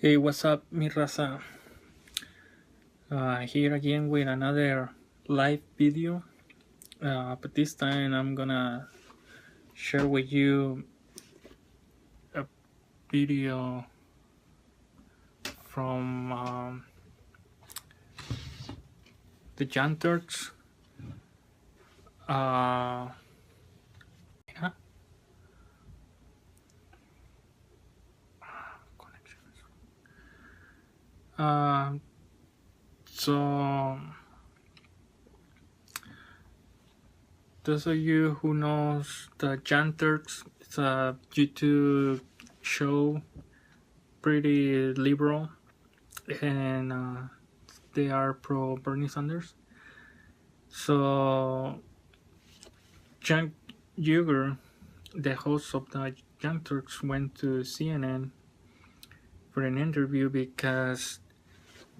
Hey, what's up, mi raza? Here again with another live video. But this time I'm gonna share with you a video from the Young Turks. Yeah. So those of you who knows the Young Turks, it's a YouTube show, pretty liberal, and they are pro Bernie Sanders. So Cenk Uygur, the host of the Young Turks, went to CNN for an interview because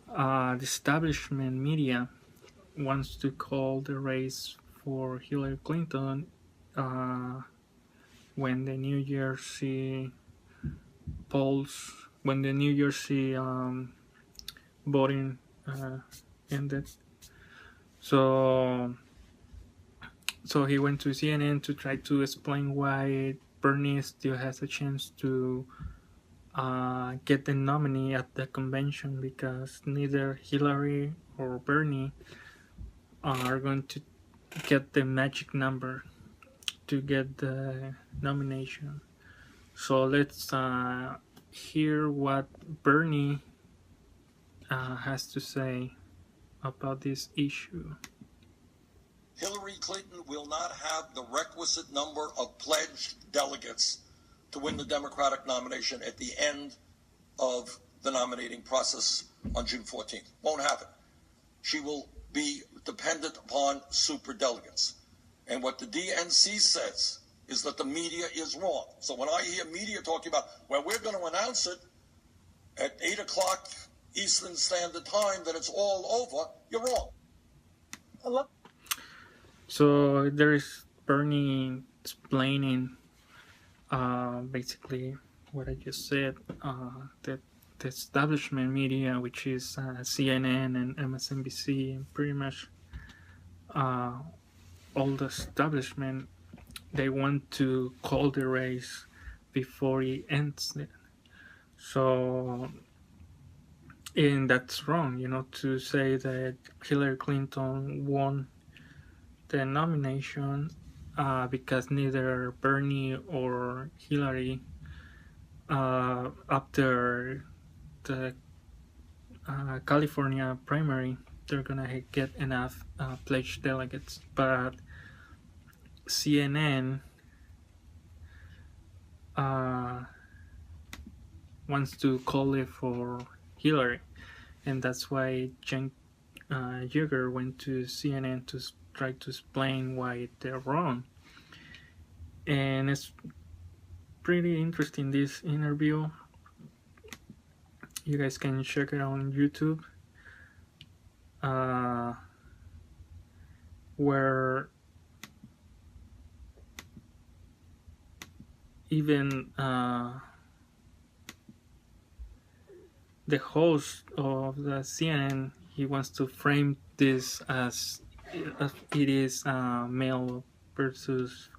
the establishment media wants to call the race for Hillary Clinton when the New Jersey polls, when the New Jersey voting ended. So he went to CNN to try to explain why Bernie still has a chance to get the nominee at the convention, because neither Hillary or Bernie are going to get the magic number to get the nomination. So let's hear what Bernie has to say about this issue. Hillary Clinton will not have the requisite number of pledged delegates to win the Democratic nomination at the end of the nominating process on June 14th. Won't happen. She will be dependent upon superdelegates. And what the DNC says is that the media is wrong. So when I hear media talking about, well, we're going to announce it at 8 o'clock Eastern Standard Time, that it's all over, you're wrong. So there is Bernie explaining basically what I just said, that the establishment media, which is CNN and MSNBC, and pretty much all the establishment, they want to call the race before it ends. So, and that's wrong, to say that Hillary Clinton won the nomination because neither Bernie or Hillary, after the California primary, they're gonna get enough pledged delegates. But CNN wants to call it for Hillary, and that's why Cenk Uygur went to CNN to try to explain why they're wrong. And it's pretty interesting, this interview. You guys can check it on YouTube, where even the host of the CNN, he wants to frame this as it is male versus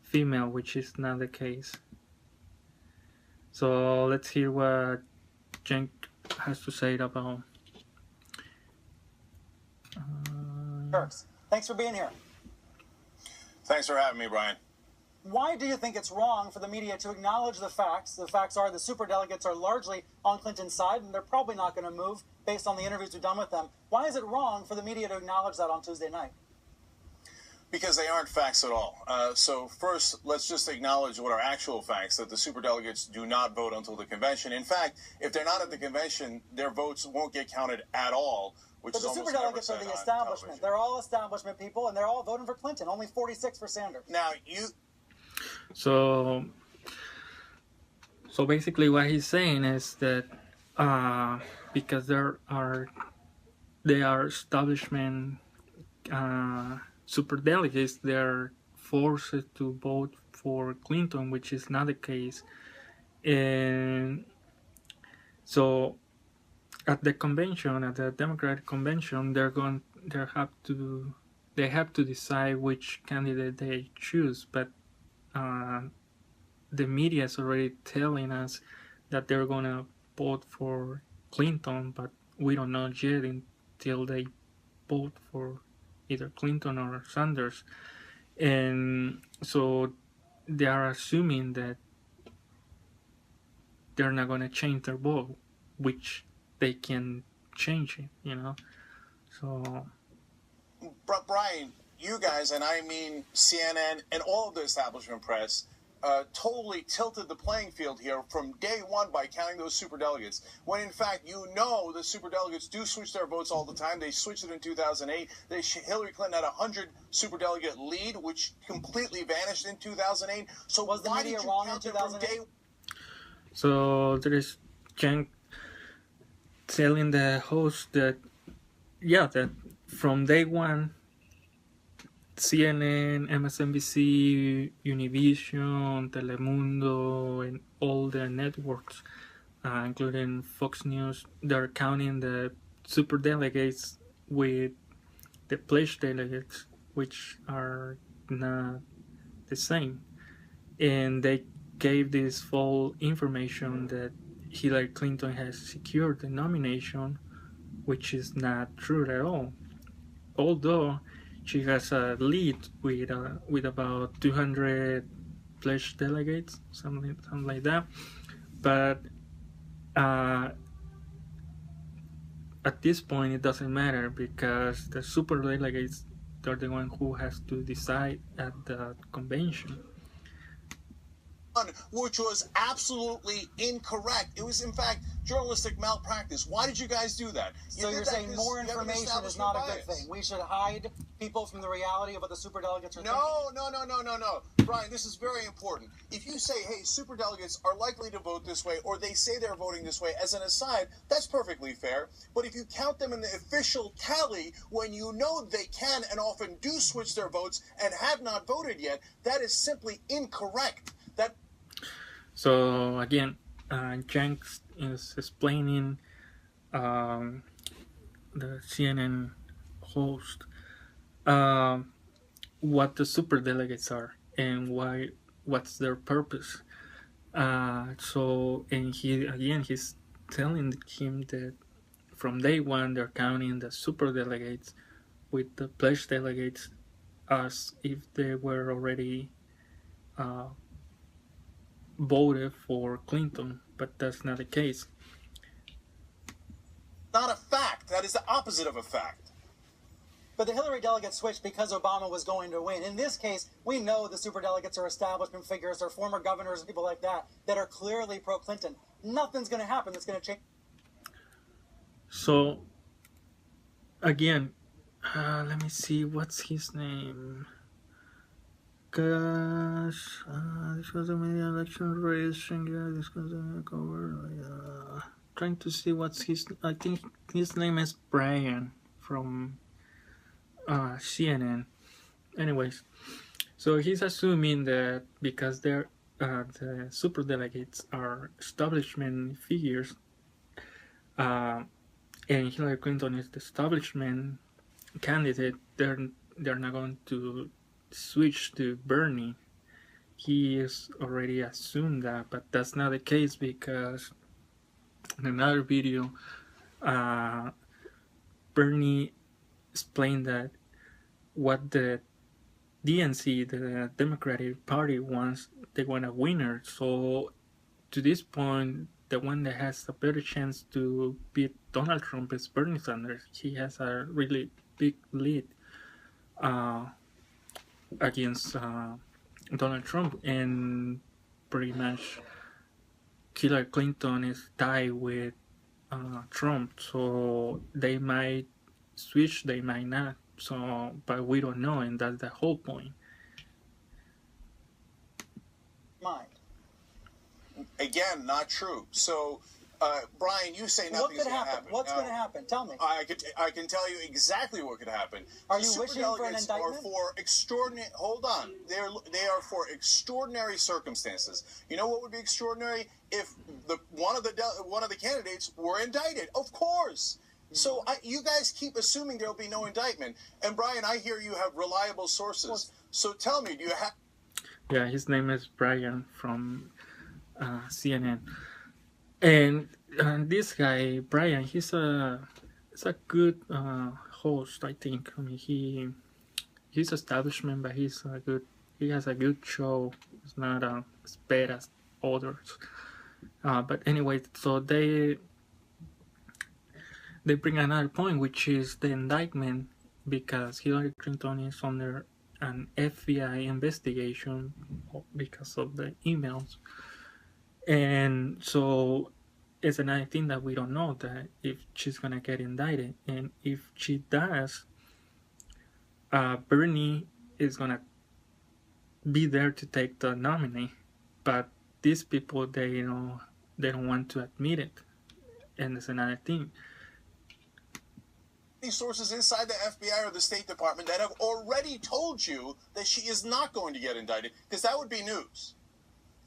female, which is not the case. So let's hear what Cenk has to say about. Turks, thanks for being here. Thanks for having me, Brian. Why do you think it's wrong for the media to acknowledge the facts? The facts are the superdelegates are largely on Clinton's side, and they're probably not going to move based on the interviews we've done with them. Why is it wrong for the media to acknowledge that on Tuesday night? Because they aren't facts at all. So first, let's just acknowledge what are actual facts, that the superdelegates do not vote until the convention. In fact, if they're not at the convention, their votes won't get counted at all. But the superdelegates are the establishment. They're all establishment people, and they're all voting for Clinton. Only 46 for Sanders. Now, So basically what he's saying is that because they are establishment superdelegates, they're forced to vote for Clinton, which is not the case. And So at the convention, at the Democratic convention, they have to decide which candidate they choose. But the media is already telling us that they're gonna vote for Clinton, but we don't know yet until they vote for either Clinton or Sanders. And so they are assuming that they're not going to change their vote, which they can change it, you know. So, Brian, you guys, and I mean CNN and all of the establishment press, totally tilted the playing field here from day one by counting those superdelegates. When in fact, you know, the superdelegates do switch their votes all the time. They switched it in 2008. Hillary Clinton had a 100 superdelegate lead, which completely vanished in 2008. So was the why media did you wrong count in them from 2008? day? so there is Cenk telling the host that, yeah, that from day one, CNN, MSNBC, Univision, Telemundo, and all the networks, including Fox News, they're counting the superdelegates with the pledged delegates, which are not the same. And they gave this false information that Hillary Clinton has secured the nomination, which is not true at all. Although she has a lead with about 200 pledged delegates, something like that. But at this point, it doesn't matter because the super delegates are the one who has to decide at the convention. Which was absolutely incorrect. It was, in fact, journalistic malpractice. Why did you guys do that? So you're saying more information is not a good thing. We should hide people from the reality of what the superdelegates are thinking? No. Brian, this is very important. If you say, hey, superdelegates are likely to vote this way, or they say they're voting this way, as an aside, that's perfectly fair. But if you count them in the official tally, when you know they can and often do switch their votes and have not voted yet, that is simply incorrect. So again, Cenk is explaining the CNN host what the superdelegates are and what's their purpose. So and he's telling him that from day one they're counting the superdelegates with the pledged delegates as if they were already voted for Clinton, but that's not the case. Not a fact. That is the opposite of a fact. But the Hillary delegates switched because Obama was going to win. In this case, we know the superdelegates are establishment figures, they're former governors and people like that are clearly pro-Clinton. Nothing's going to happen that's going to change. So, again, let me see, what's his name? Gosh, this was a mini election race. This was a cover. Trying to see what's his. I think his name is Brian from CNN. Anyways, so he's assuming that because they're the superdelegates are establishment figures, and Hillary Clinton is the establishment candidate, they're not going to switch to Bernie. He is already assumed that, but that's not the case because in another video, Bernie explained that what the DNC, the Democratic Party, wants, they want a winner. So to this point, the one that has a better chance to beat Donald Trump is Bernie Sanders. He has a really big lead against Donald Trump, and pretty much Hillary Clinton is tied with Trump, so they might switch, they might not. So, but we don't know, and that's the whole point. Mind. Again, not true. So Brian, you say What nothing's could going to happen? happen. What's going to happen? Tell me. I can tell you exactly what could happen. Are The you wishing for an superdelegates are indictment? for extraordinary. Hold on, they are for extraordinary circumstances. You know what would be extraordinary if one of the candidates were indicted? Of course. So you guys keep assuming there'll be no indictment. And Brian, I hear you have reliable sources. So tell me, do you have? Yeah, his name is Brian from CNN, and this guy Brian, he's a good host, I think. I mean, he's establishment, but he has a good show. It's not as bad as others. But anyway, so they bring another point, which is the indictment, because Hillary Clinton is under an FBI investigation because of the emails. And so it's another thing that we don't know, that if she's gonna get indicted, and if she does, Bernie is gonna be there to take the nominee, but these people, they don't want to admit it, and it's another thing. Sources inside the FBI or the State Department that have already told you that she is not going to get indicted? Because that would be news.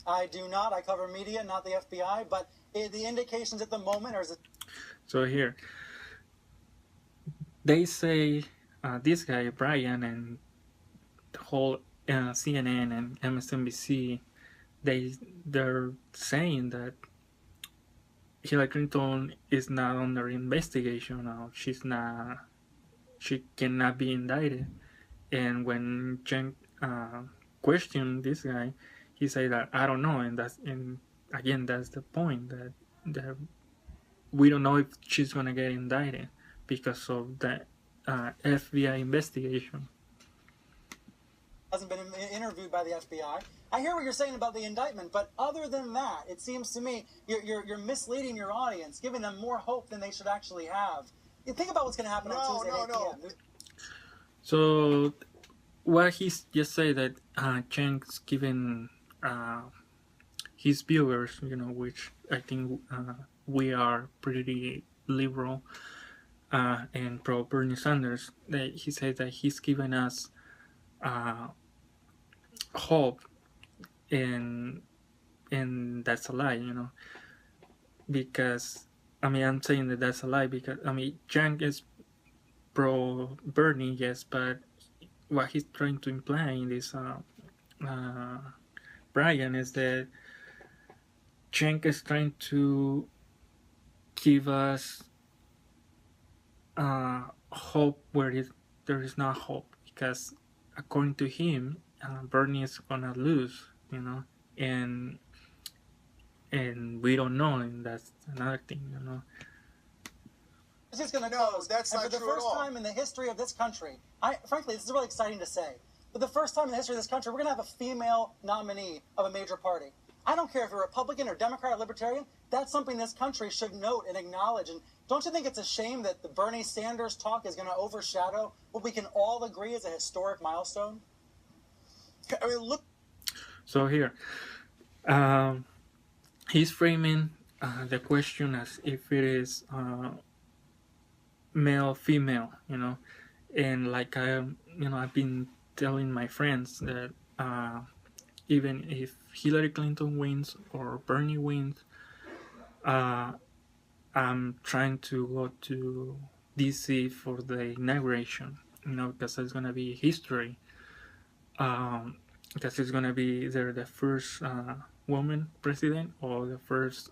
I do not. I cover media, not the FBI. But the indications at the moment are. So here, they say this guy Brian and the whole CNN and MSNBC, they're saying that Hillary Clinton is not under investigation now. She cannot be indicted. And when Cenk questioned this guy, he said that I don't know, and again that's the point, that we don't know if she's gonna get indicted because of the FBI investigation. Hasn't been interviewed by the FBI. I hear what you're saying about the indictment, but other than that, it seems to me you're misleading your audience, giving them more hope than they should actually have. You think about what's going to happen on Tuesday at 8 p.m. So what he just said, that Cenk's given his viewers, which I think we are pretty liberal and pro Bernie Sanders, that he said that he's given us hope, and that's a lie, because I'm saying that that's a lie because Cenk is pro Bernie, yes, but what he's trying to imply in this Brian is that Cenk is trying to give us hope where there is not hope, because according to him, Bernie is gonna lose, and we don't know, and that's another thing, It's just going to No, close. that's and not for the true at first all. time in the history of this country, frankly, this is really exciting to say. For the first time in the history of this country, we're going to have a female nominee of a major party. I don't care if you're Republican or Democrat or Libertarian. That's something this country should note and acknowledge. And don't you think it's a shame that the Bernie Sanders talk is going to overshadow what we can all agree is a historic milestone? I mean, look. So here, he's framing the question as if it is male, female, and like I've been telling my friends that even if Hillary Clinton wins or Bernie wins, I'm trying to go to DC for the inauguration, because it's gonna be history. Because it's gonna be either the first woman president or the first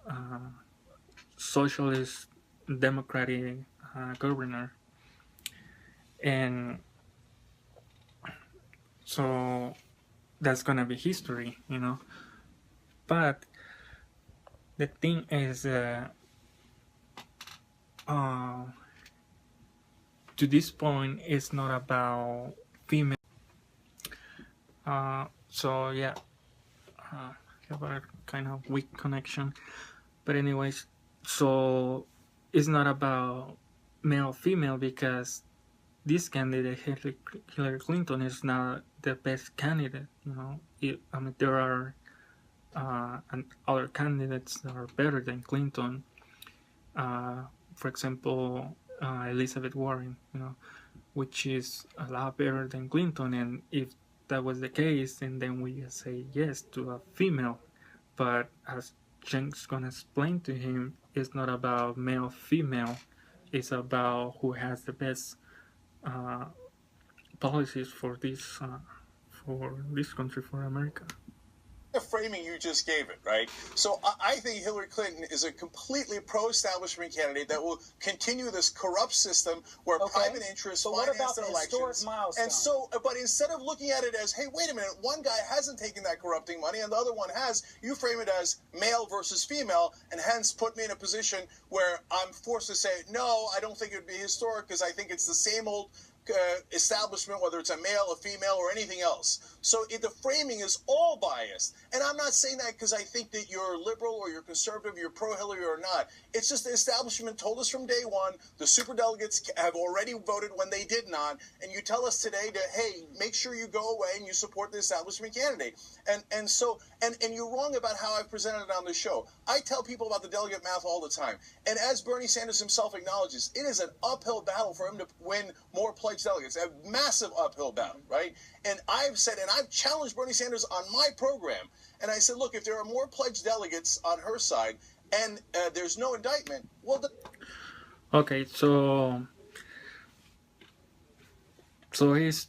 socialist democratic governor, and so that's gonna be history, But the thing is, to this point, it's not about female. So yeah, I have a kind of weak connection, but anyways, so it's not about male other because this candidate Hillary Clinton is not the best candidate. There are other candidates that are better than Clinton, For example, Elizabeth Warren, which is a lot better than Clinton. And if that was the case, then we say yes to a female. But as Cenk's gonna explain to him, it's not about male female. It's about who has the best uh, policies for this country, for America. The framing you just gave it, right? So I think Hillary Clinton is a completely pro-establishment candidate that will continue this corrupt system where private interests finance their elections. And so, but instead of looking at it as, hey, wait a minute, one guy hasn't taken that corrupting money and the other one has, you frame it as male versus female, and hence put me in a position where I'm forced to say, no, I don't think it would be historic because I think it's the same old establishment, whether it's a male, a female, or anything else. So the framing is all biased. And I'm not saying that because I think that you're liberal or you're conservative, you're pro-Hillary or not. It's just the establishment told us from day one, the superdelegates have already voted when they did not, and you tell us today to, hey, make sure you go away and you support the establishment candidate. And so you're wrong about how I've presented it on the show. I tell people about the delegate math all the time. And as Bernie Sanders himself acknowledges, it is an uphill battle for him to win more pledged delegates, a massive uphill battle, right? And I've said, and I've challenged Bernie Sanders on my program, and I said, look, if there are more pledged delegates on her side and there's no indictment, well... Okay, so he's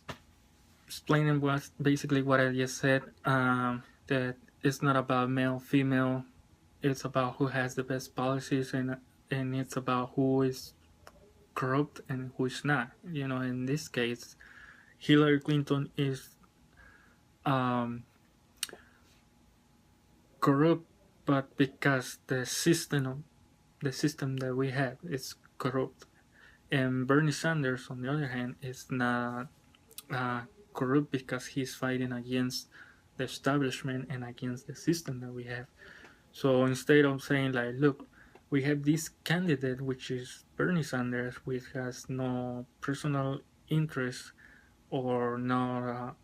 explaining basically what I just said, that it's not about male, female, it's about who has the best policies, and it's about who is corrupt and who is not. In this case, Hillary Clinton is corrupt, but because the system that we have is corrupt. And Bernie Sanders, on the other hand, is not corrupt because he's fighting against the establishment and against the system that we have. So instead of saying like, look, we have this candidate, which is Bernie Sanders, which has no personal interest or no,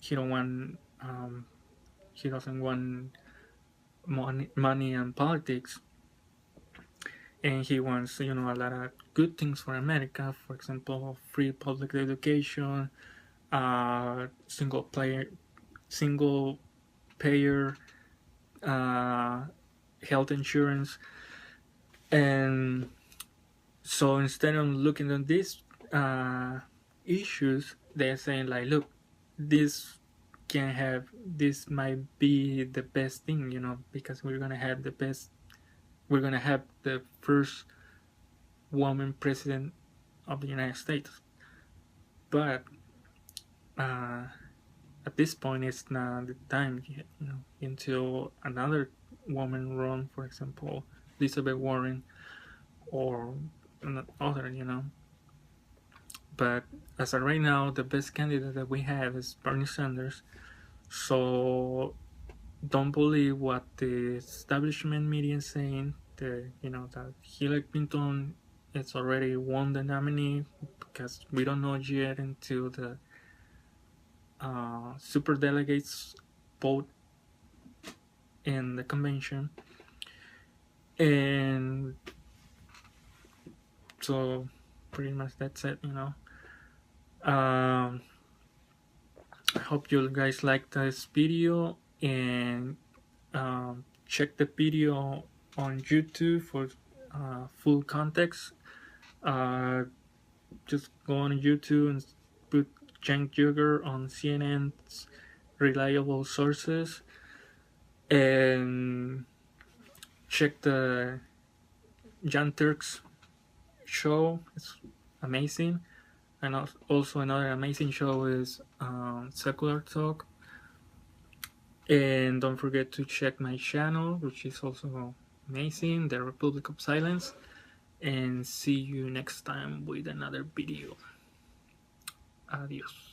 he doesn't want money and politics, and he wants a lot of good things for America. For example, free public education, single payer health insurance. And so instead of looking at these issues, they're saying like, look, this might be the best thing, because we're gonna have the first woman president of the United States. But at this point, it's not the time yet, until another woman run, for example, Elizabeth Warren or other, But as of right now, the best candidate that we have is Bernie Sanders. So don't believe what the establishment media is saying. That Hillary Clinton has already won the nominee, because we don't know yet until the super delegates vote in the convention. And so pretty much that's it. I hope you guys liked this video, and check the video on YouTube for full context. Just go on YouTube and put Cenk Uygur on CNN's reliable sources, and check the Jan Turk's show. It's amazing. And also another amazing show is Secular Talk. And don't forget to check my channel, which is also amazing, The Republic of Silence. And see you next time with another video. Adios.